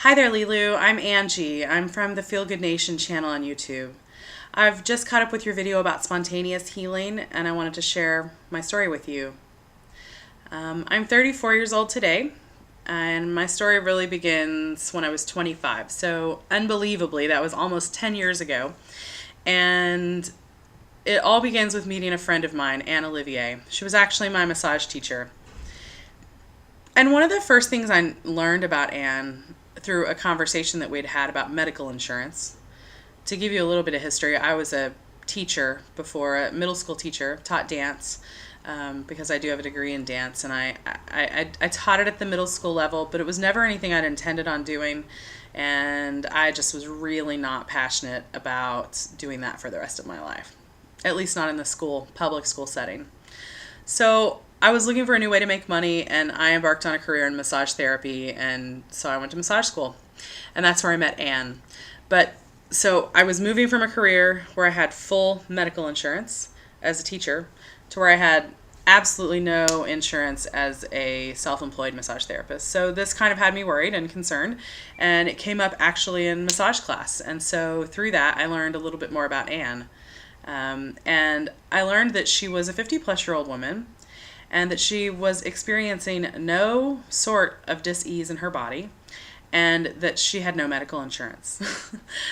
Hi there, Lilou. I'm Angie. I'm from the Feel Good Nation channel on YouTube. I've just caught up with your video about spontaneous healing, and I wanted to share my story with you. I'm 34 years old today, and my story really begins when I was 25. So, unbelievably, that was almost 10 years ago. And it all begins with meeting a friend of mine, Anne Olivier. She was actually my massage teacher. And one of the first things I learned about Anne through a conversation that we'd had about medical insurance. To give you a little bit of history, I was a teacher before, a middle school teacher, taught dance because I do have a degree in dance, and I taught it at the middle school level, but it was never anything I'd intended on doing, and I just was really not passionate about doing that for the rest of my life, at least not in the public school setting. So I was looking for a new way to make money, and I embarked on a career in massage therapy, and so I went to massage school, and that's where I met Anne. But so I was moving from a career where I had full medical insurance as a teacher to where I had absolutely no insurance as a self-employed massage therapist. So this kind of had me worried and concerned, and it came up actually in massage class. And so through that, I learned a little bit more about Anne. And I learned that she was a 50-plus-year-old woman and that she was experiencing no sort of dis-ease in her body and that she had no medical insurance.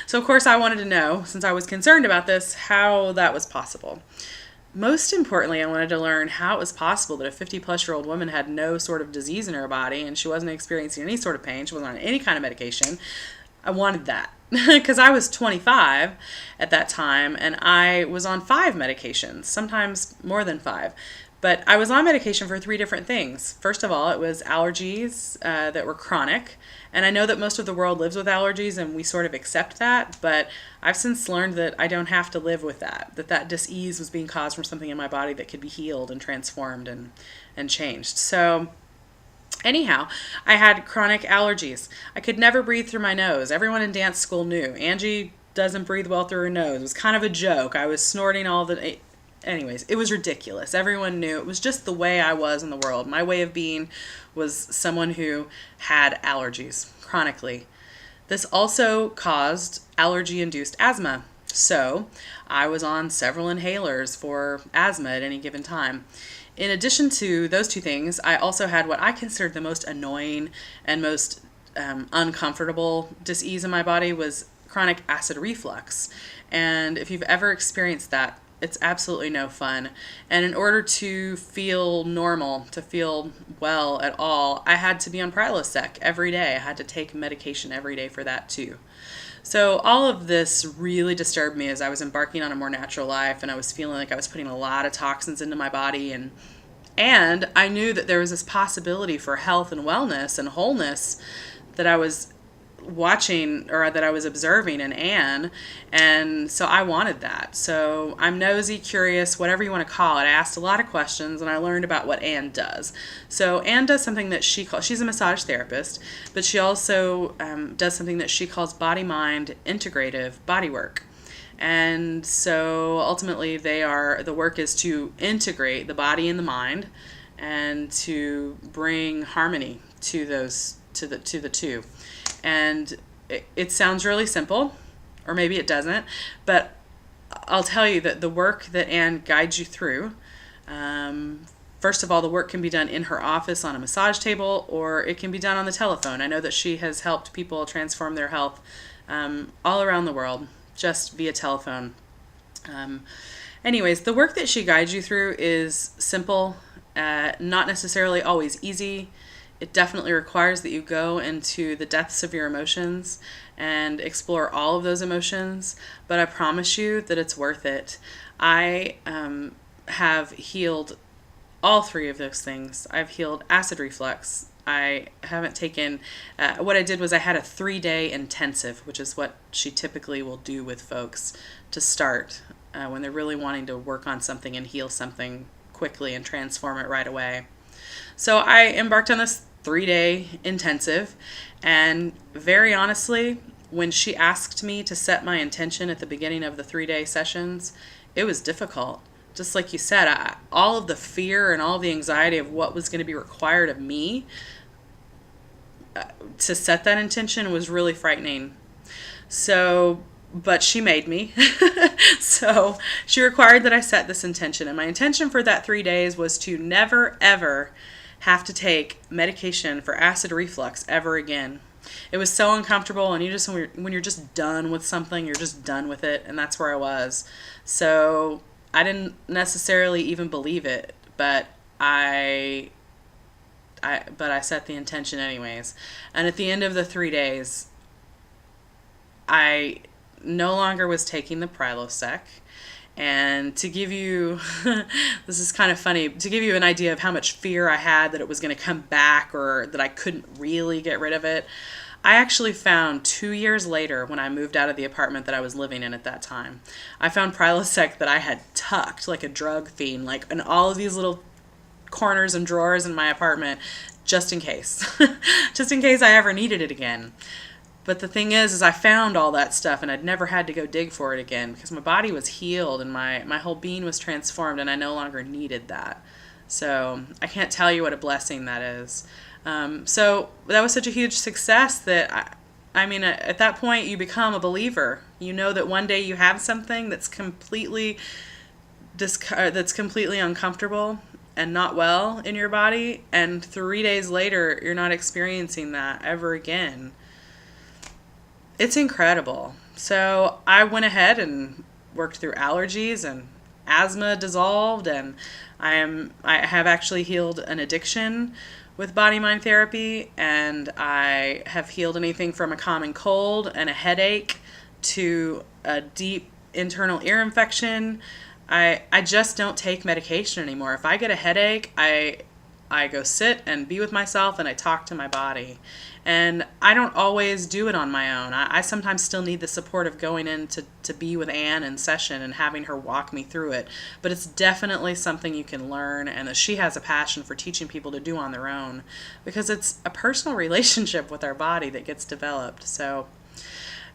So, of course, I wanted to know, since I was concerned about this, how that was possible. Most importantly, I wanted to learn how it was possible that a 50-plus-year-old woman had no sort of disease in her body and she wasn't experiencing any sort of pain. She wasn't on any kind of medication. I wanted that because I was 25 at that time and I was on 5 medications, sometimes more than 5. But I was on medication for 3 different things. First of all, it was allergies that were chronic. And I know that most of the world lives with allergies and we sort of accept that. But I've since learned that I don't have to live with that. That dis-ease was being caused from something in my body that could be healed and transformed and changed. So anyhow, I had chronic allergies. I could never breathe through my nose. Everyone in dance school knew. Angie doesn't breathe well through her nose. It was kind of a joke. I was snorting all the... Anyways, it was ridiculous. Everyone knew. It was just the way I was in the world. My way of being was someone who had allergies chronically. This also caused allergy-induced asthma. So I was on several inhalers for asthma at any given time. In addition to those 2 things, I also had what I considered the most annoying and most uncomfortable dis-ease in my body was chronic acid reflux. And if you've ever experienced that, it's absolutely no fun. And in order to feel normal, to feel well at all, I had to be on Prilosec every day. I had to take medication every day for that too. So all of this really disturbed me as I was embarking on a more natural life, and I was feeling like I was putting a lot of toxins into my body, and I knew that there was this possibility for health and wellness and wholeness that I was watching, or that I was observing in Anne, and so I wanted that. So I'm nosy, curious, whatever you want to call it. I asked a lot of questions and I learned about what Anne does. So Anne does something that she's a massage therapist, but she also does something that she calls body-mind integrative body work. And so ultimately the work is to integrate the body and the mind and to bring harmony to the two. And it sounds really simple, or maybe it doesn't, but I'll tell you that the work that Anne guides you through, first of all, the work can be done in her office on a massage table, or it can be done on the telephone. I know that she has helped people transform their health all around the world just via telephone. Anyways, the work that she guides you through is simple, not necessarily always easy. It definitely requires that you go into the depths of your emotions and explore all of those emotions, but I promise you that it's worth it. I have healed all 3 of those things. I've healed acid reflux. I haven't taken, what I did was I had a 3-day intensive, which is what she typically will do with folks to start when they're really wanting to work on something and heal something quickly and transform it right away. So I embarked on this 3-day intensive, and very honestly, when she asked me to set my intention at the beginning of the 3-day sessions, it was difficult. Just like you said, all of the fear and all of the anxiety of what was going to be required of me to set that intention was really frightening. So, but she made me. So she required that I set this intention. And my intention for that 3 days was to never, ever have to take medication for acid reflux ever again. It was so uncomfortable, and when you're just done with something, you're just done with it, and that's where I was. So I didn't necessarily even believe it, but I set the intention anyways. And at the end of the 3 days, I no longer was taking the Prilosec. And to give you, this is kind of funny, to give you an idea of how much fear I had that it was going to come back or that I couldn't really get rid of it, I actually found 2 years later, when I moved out of the apartment that I was living in at that time, I found Prilosec that I had tucked like a drug fiend, like in all of these little corners and drawers in my apartment, just in case. Just in case I ever needed it again. But the thing is I found all that stuff, and I'd never had to go dig for it again because my body was healed and my whole being was transformed, and I no longer needed that. So I can't tell you what a blessing that is. So that was such a huge success that I mean, at that point you become a believer. You know that one day you have something that's completely uncomfortable and not well in your body, and 3 days later you're not experiencing that ever again. It's incredible. So I went ahead and worked through allergies, and asthma dissolved, and I have actually healed an addiction with body mind therapy, and I have healed anything from a common cold and a headache to a deep internal ear infection. I just don't take medication anymore. If I get a headache, I go sit and be with myself, and I talk to my body. And I don't always do it on my own. I sometimes still need the support of going in to be with Anne in session and having her walk me through it. But it's definitely something you can learn, and that she has a passion for teaching people to do on their own, because it's a personal relationship with our body that gets developed. So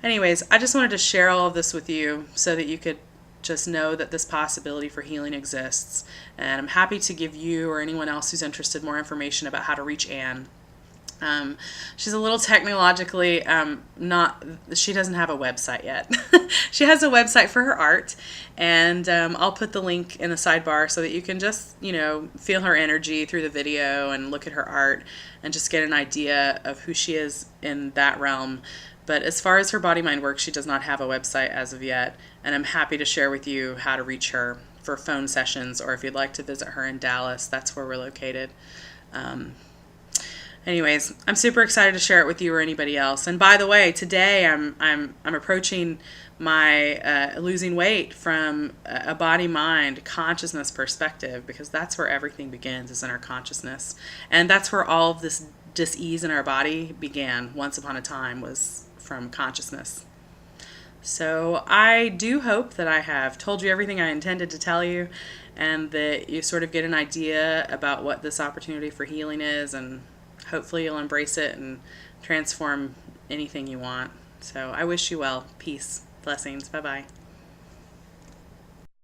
anyways, I just wanted to share all of this with you so that you could just know that this possibility for healing exists. And I'm happy to give you or anyone else who's interested more information about how to reach Anne. She's a little technologically she doesn't have a website yet. She has a website for her art, and I'll put the link in the sidebar so that you can just, feel her energy through the video and look at her art and just get an idea of who she is in that realm. But as far as her body-mind work, she does not have a website as of yet, and I'm happy to share with you how to reach her for phone sessions, or if you'd like to visit her in Dallas, that's where we're located. Anyways, I'm super excited to share it with you or anybody else. And by the way, today I'm approaching my losing weight from a body-mind consciousness perspective, because that's where everything begins, is in our consciousness, and that's where all of this dis-ease in our body began once upon a time, was from consciousness. So I do hope that I have told you everything I intended to tell you, and that you sort of get an idea about what this opportunity for healing is, and hopefully you'll embrace it and transform anything you want. So I wish you well. Peace. Blessings. Bye-bye.